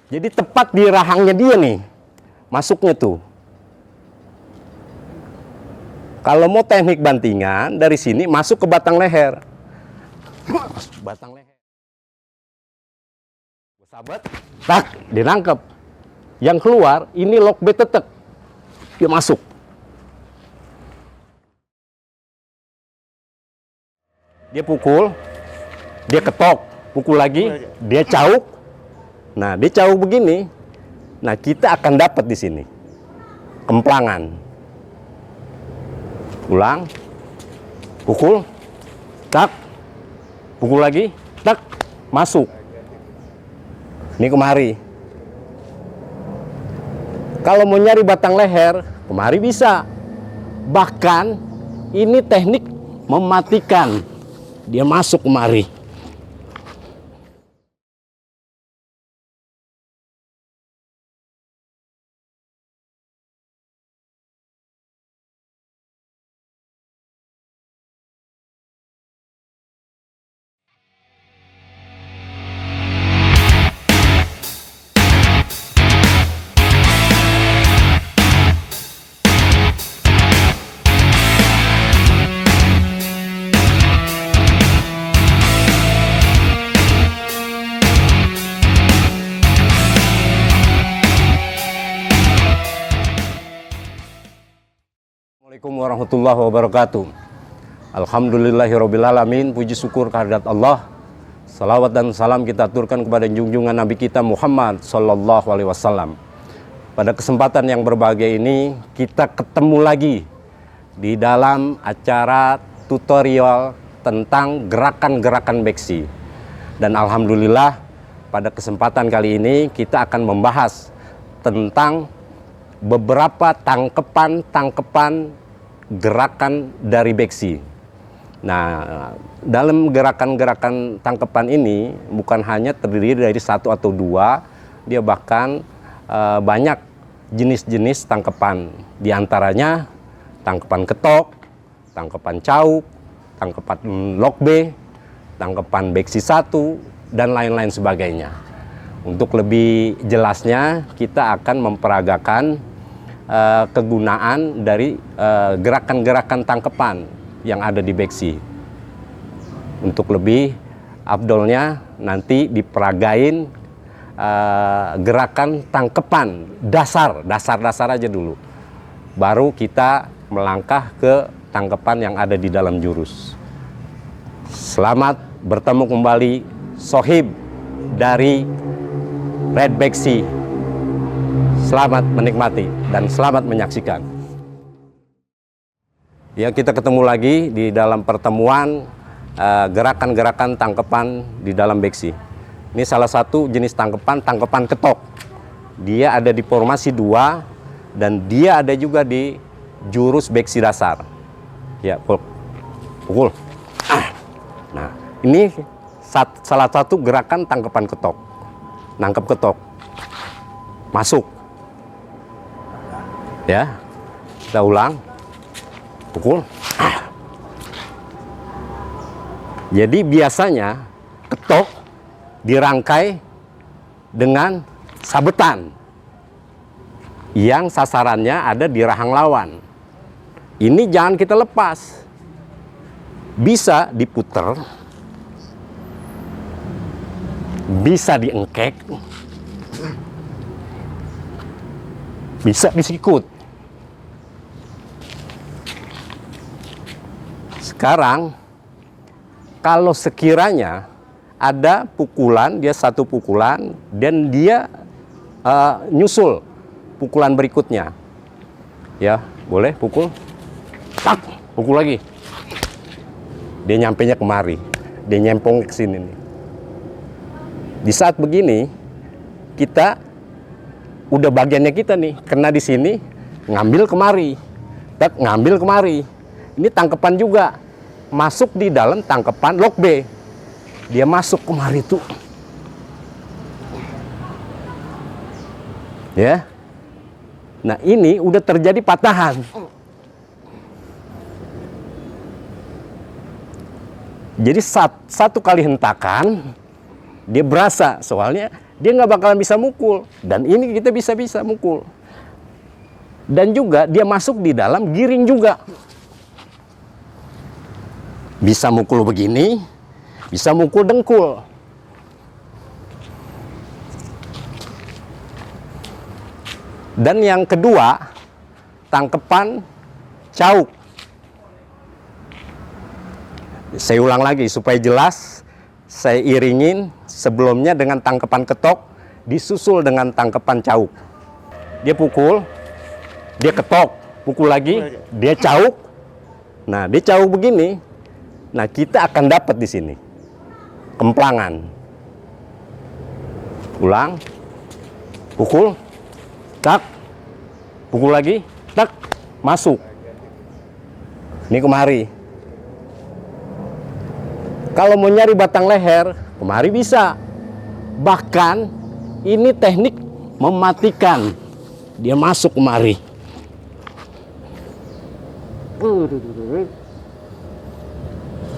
Jadi tepat di rahangnya dia nih, masuknya tuh. Kalau mau teknik bantingan, dari sini masuk ke batang leher. Batang leher. Sahabat, tak, dirangkep. Yang keluar, ini lock B tetek. Dia masuk. Dia pukul, dia ketok, pukul lagi, dia cauk. Nah, dia cauk begini. Nah, kita akan dapat di sini kemplangan. Ulang, pukul, tak, pukul lagi, tak, masuk. Ini kemari. Kalau mau nyari batang leher, kemari bisa. Bahkan ini teknik mematikan. Dia masuk kemari. Assalamualaikum warahmatullahi wabarakatuh. Alhamdulillahirrabbilalamin. Puji syukur kehadirat Allah. Salawat dan salam kita aturkan kepada junjungan Nabi kita Muhammad Sallallahu Alaihi Wasallam. Pada kesempatan yang berbahagia ini, kita ketemu lagi di dalam acara tutorial tentang gerakan-gerakan beksi. Dan Alhamdulillah, pada kesempatan kali ini kita akan membahas tentang beberapa tangkepan gerakan dari beksi. Nah, dalam gerakan-gerakan tangkepan ini bukan hanya terdiri dari satu atau dua, dia bahkan banyak jenis-jenis tangkepan. Di antaranya tangkepan ketok, tangkepan cauk, tangkepan lock B, tangkepan beksi satu, dan lain-lain sebagainya. Untuk lebih jelasnya, kita akan memperagakan kegunaan dari gerakan-gerakan tangkepan yang ada di beksi. Untuk lebih afdolnya nanti diperagain gerakan tangkepan dasar aja dulu. Baru kita melangkah ke tangkepan yang ada di dalam jurus. Selamat bertemu kembali sohib dari Red Beksi. Selamat menikmati dan selamat menyaksikan. Ya, kita ketemu lagi di dalam pertemuan gerakan-gerakan tangkepan di dalam beksi. Ini salah satu jenis tangkepan ketok. Dia ada di formasi 2 dan dia ada juga di jurus beksi dasar. Ya, pukul. Nah, ini salah satu gerakan tangkepan ketok. Nangkep ketok. Masuk. Ya, kita ulang, pukul. Jadi biasanya ketok dirangkai dengan sabetan yang sasarannya ada di rahang lawan. Ini jangan kita lepas, bisa diputer, bisa diengkek, bisa disikut. Sekarang, kalau sekiranya ada pukulan, dia satu pukulan, dan dia nyusul pukulan berikutnya. Ya, boleh pukul. Tak, pukul lagi. Dia nyampenya kemari. Dia nyempong ke sini nih. Di saat begini, kita udah bagiannya kita nih, kena di sini, ngambil kemari. Tak, ngambil kemari. Ini tangkepan juga. Masuk di dalam tangkepan lock B. Dia masuk kemari tuh. Ya. Nah, ini udah terjadi patahan. Jadi satu kali hentakan Dia berasa, soalnya dia nggak bakalan bisa mukul. Dan ini kita bisa mukul. Dan juga dia masuk di dalam giring juga. Bisa mukul begini, bisa mukul dengkul. Dan yang kedua, tangkepan cauk. Saya ulang lagi supaya jelas, saya iringin sebelumnya dengan tangkepan ketok, disusul dengan tangkepan cauk. Dia pukul, dia ketok, pukul lagi, dia cauk. Nah, dia cauk begini. Nah, kita akan dapat di sini kemplangan. Ulang, pukul, tak, pukul lagi, tak, masuk. Ini kemari. Kalau mau nyari batang leher, kemari bisa. Bahkan ini teknik mematikan. Dia masuk kemari.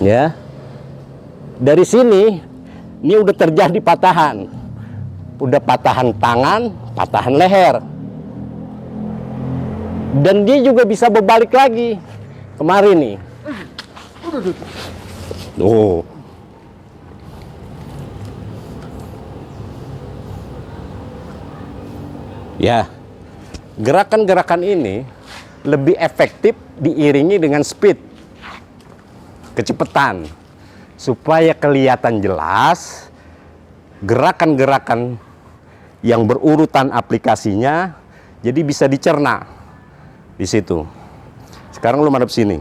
Ya. Dari sini, ini udah terjadi patahan. Udah patahan tangan, patahan leher. Dan dia juga bisa berbalik lagi. Kemari nih. Oh. Ya. Gerakan-gerakan ini lebih efektif diiringi dengan speed. Kecepatan. Supaya kelihatan jelas gerakan-gerakan yang berurutan aplikasinya, jadi bisa dicerna di situ. Sekarang lu madep sini.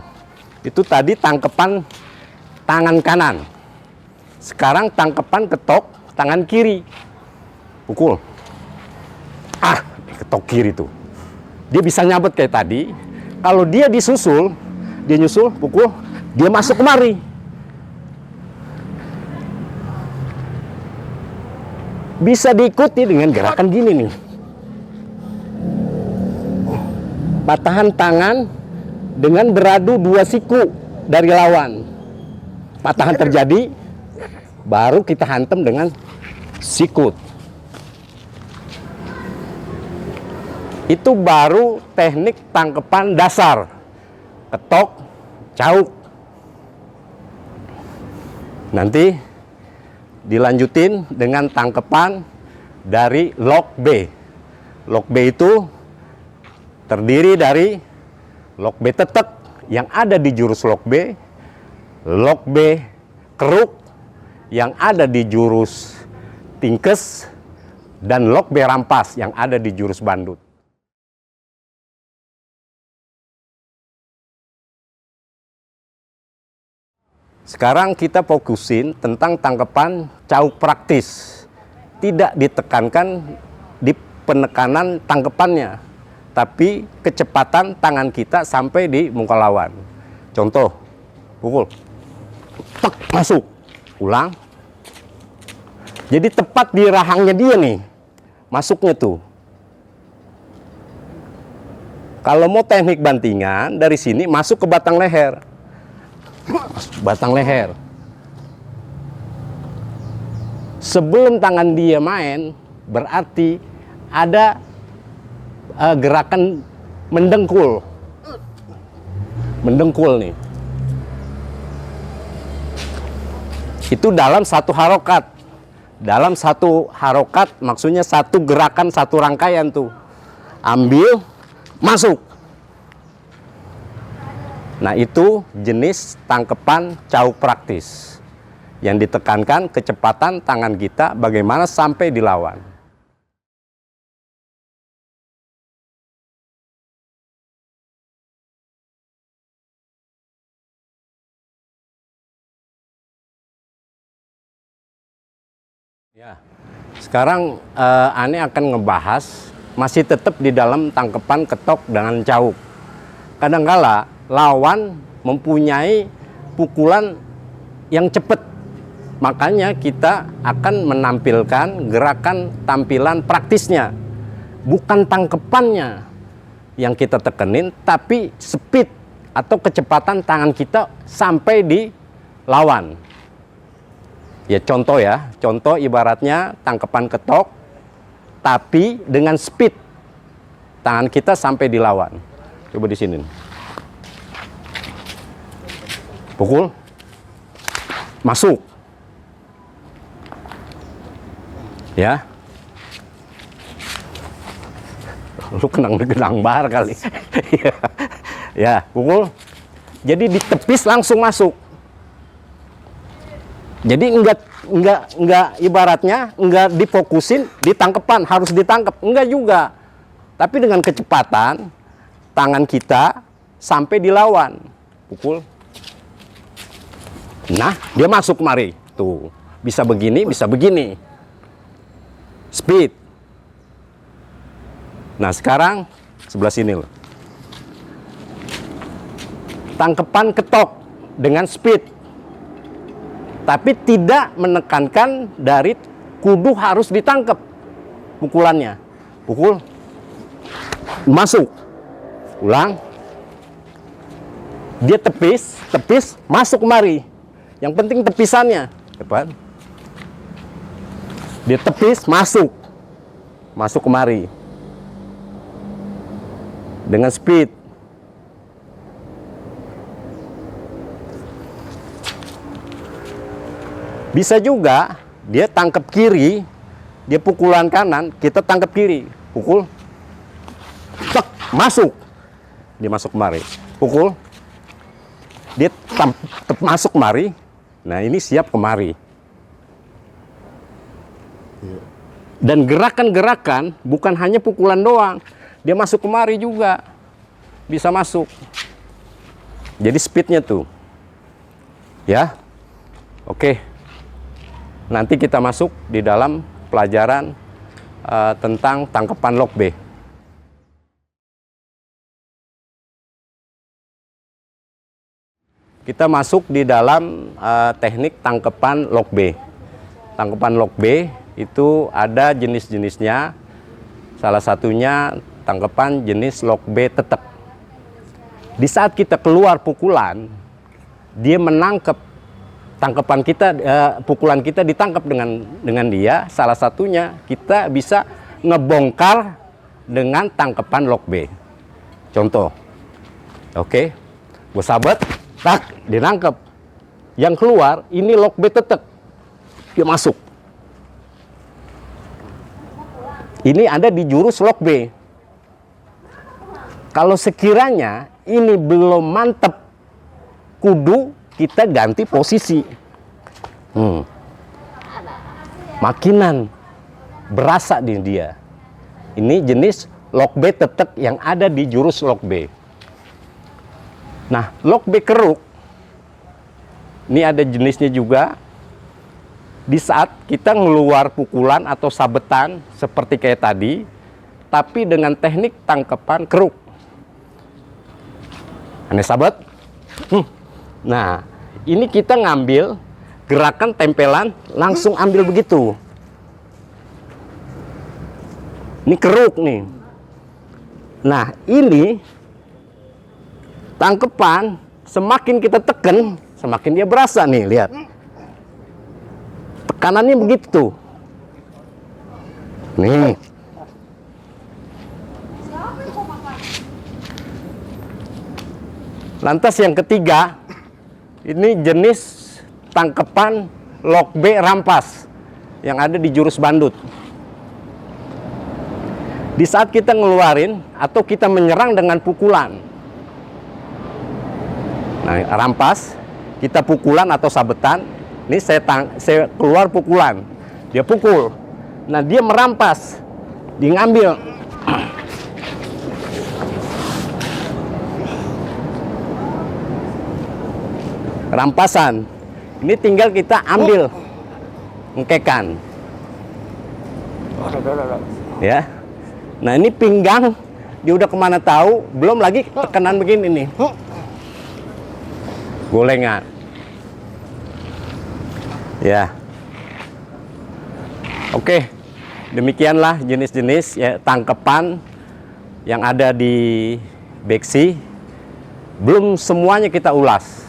Itu tadi tangkepan tangan kanan. Sekarang tangkepan ketok tangan kiri. Pukul. Ketok kiri tuh. Dia bisa nyabet kayak tadi. Kalau dia disusul, dia nyusul, pukul, dia masuk kemari. Bisa diikuti dengan gerakan gini nih. Patahan tangan dengan beradu dua siku dari lawan. Patahan terjadi, baru kita hantam dengan sikut. Itu baru teknik tangkepan dasar. Ketok, cauk. Nanti dilanjutin dengan tangkepan dari lock B. Lock B itu terdiri dari lock B tetek yang ada di jurus lock B, lock B keruk yang ada di jurus tingkes, dan lock B rampas yang ada di jurus bandut. Sekarang kita fokusin tentang tangkepan cauk praktis. Tidak ditekankan di penekanan tangkepannya, tapi kecepatan tangan kita sampai di muka lawan. Contoh, pukul, tek, masuk, ulang. Jadi tepat di rahangnya dia nih, masuknya tuh. Kalau mau teknik bantingan, dari sini masuk ke batang leher. Batang leher. Sebelum tangan dia main, berarti ada gerakan mendengkul. Mendengkul nih. Itu dalam satu harokat. Dalam satu harokat maksudnya satu gerakan, satu rangkaian tuh. Ambil, masuk. Nah, itu jenis tangkepan cauk praktis. Yang ditekankan kecepatan tangan kita bagaimana sampai dilawan. Ya, sekarang Ane akan ngebahas masih tetap di dalam tangkepan ketok dengan cauk. Kadangkala lawan mempunyai pukulan yang cepat. Makanya kita akan menampilkan gerakan tampilan praktisnya. Bukan tangkepannya yang kita tekenin, tapi speed atau kecepatan tangan kita sampai di lawan. Ya contoh ibaratnya tangkapan ketok, tapi dengan speed tangan kita sampai dilawan. Coba di sini. Pukul, masuk. Ya. Lu kenang bar kali. Ya, pukul. Jadi ditepis langsung masuk. Jadi enggak ibaratnya enggak difokusin di tangkepan, harus ditangkap. Enggak juga. Tapi dengan kecepatan tangan kita sampai dilawan. Pukul. Nah, dia masuk kemari. Tuh, bisa begini, bisa begini. Speed. Nah, sekarang sebelah sini loh. Tangkepan ketok dengan speed. Tapi tidak menekankan dari kudu harus ditangkap pukulannya. Pukul, masuk, ulang. Dia tepis, masuk kemari. Yang penting tepisannya, depan. Dia tepis, masuk kemari. Dengan speed. Bisa juga dia tangkap kiri, dia pukulan kanan, kita tangkap kiri, pukul, tek, masuk, dia masuk kemari, pukul, dia masuk kemari, nah ini siap kemari. Dan gerakan-gerakan bukan hanya pukulan doang, dia masuk kemari juga, bisa masuk. Jadi speednya tuh, ya, oke. Nanti kita masuk di dalam pelajaran tentang tangkapan lock B. Kita masuk di dalam teknik tangkapan lock B. Tangkapan lock B itu ada jenis-jenisnya. Salah satunya tangkapan jenis lock B tetek. Di saat kita keluar pukulan, dia menangkap tangkapan kita, pukulan kita ditangkap dengan dia. Salah satunya kita bisa ngebongkar dengan tangkapan lock B. Contoh, oke, gue sabet, tak, dinangkep. Yang keluar ini lock B tetek, dia masuk. Ini ada di jurus lock B. Kalau sekiranya ini belum mantep, kudu kita ganti posisi. Makinan berasa di dia. Ini jenis lock B tetek yang ada di jurus lock B. Nah, lock B keruk, ini ada jenisnya juga. Di saat kita ngeluar pukulan atau sabetan seperti kayak tadi, tapi dengan teknik tangkapan keruk. Aneh sabet. Nah, ini kita ngambil gerakan tempelan, langsung ambil begitu. Ini keruk nih. Nah, ini tangkepan, semakin kita tekan, semakin dia berasa nih, lihat. Tekanannya begitu. Nih. Lantas yang ketiga, ini jenis tangkepan lock B rampas yang ada di jurus bandut. Di saat kita ngeluarin atau kita menyerang dengan pukulan. Nah, rampas, kita pukulan atau sabetan. Ini saya keluar pukulan, dia pukul. Nah, dia merampas, dia ngambil. Rampasan. Ini tinggal kita ambil, ngkekan. Ya. Nah, ini pinggang, dia udah kemana tahu, belum lagi tekanan begini nih. Golengan. Ya. Oke. Demikianlah jenis-jenis ya, tangkepan yang ada di beksi. Belum semuanya kita ulas.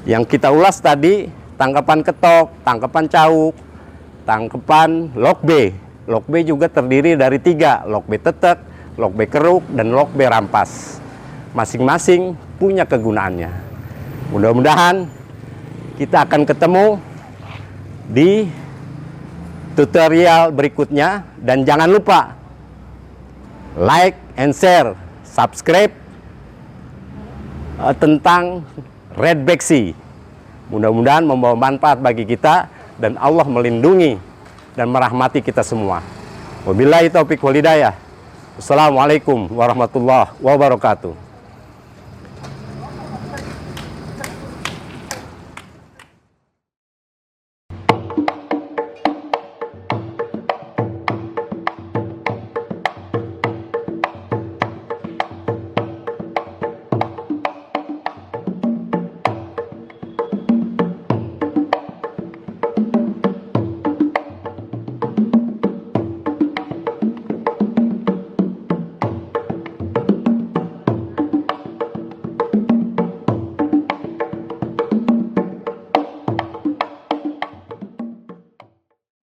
Yang kita ulas tadi tangkapan ketok, tangkapan cauk, tangkapan lokbe. Lokbe juga terdiri dari 3, lokbe tetek, lokbe keruk, dan lokbe rampas. Masing-masing punya kegunaannya. Mudah-mudahan kita akan ketemu di tutorial berikutnya, dan jangan lupa like and share, subscribe tentang Redback Sea. Mudah-mudahan membawa manfaat bagi kita dan Allah melindungi dan merahmati kita semua. Wabillahi taufiq wal hidayah. Assalamualaikum warahmatullahi wabarakatuh.